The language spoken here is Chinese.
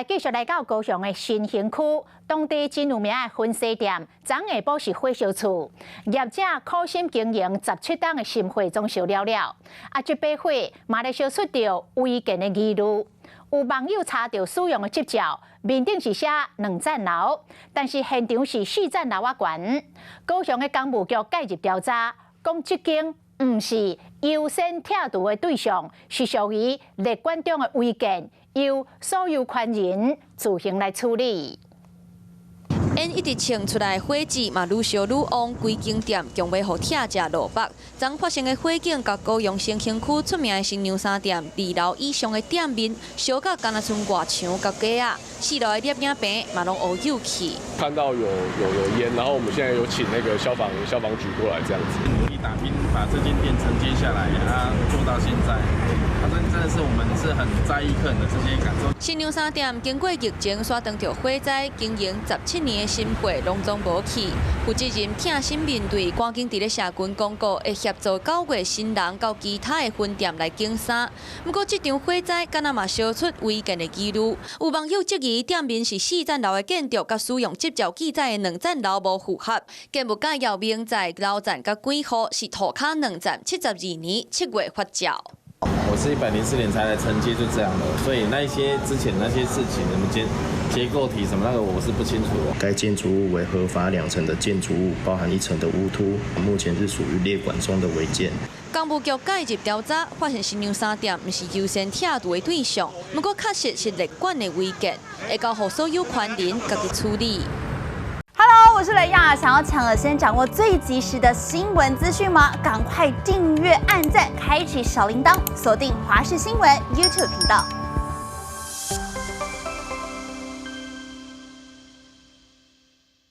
继续来到高雄的新兴区，当地真有名的婚纱店，昨下晡是火烧厝，业者苦心经营17档的新货总烧了了，这把火嘛咧烧出着违建的疑虑。有网友查到使用的执照，面顶是写2层楼，但是现场是4层楼悬。高雄的工务局介入调查，讲这间唔是优先拆除的对象，是属于列管中的违建，由所有权人自行来处理。因一直冲出来火势嘛愈烧愈旺，规间店将要互拆价落北。昨发生的火警，甲高雄新兴区出名的新娘衫店2楼以上的店面烧到干那剩外墙甲架啊，4楼的摄影棚嘛拢乌有去。看到有烟，然后我们现在有请那个消防局过来这样子，努力打拼把这间店承接下来，给它做到现在。真的是我们是很在意客人的这些感受。新娘衫店经过疫情刷断着火灾，经营17年的新货拢总无去。负责人痛心面对，赶紧伫咧社群公告，会协助9月新人到其他的分店来竞衫。不过这场火灾敢若嘛烧出违建的记录，有网友质疑店面是4层楼的建筑，甲使用执照记载的2层楼无符合。建物界姚明在楼站甲几号是涂骹2站72年7月发照。我是104年才来承接，就这样了。所以那一些之前那些事情，什么结构体什么那个，我是不清楚的。该建筑物为合法2层的建筑物，包含1层的屋突，目前是属于列管中的违建。工务局介入调查，发现新娘衫店不是优先拆除的对象，不过确实是列管的违建，会交予所有权人家己处理。Hello， 我是雷亚，想要抢先掌握最及时的新闻资讯吗？赶快订阅、按赞、开启小铃铛，锁定华视新闻 YouTube 频道。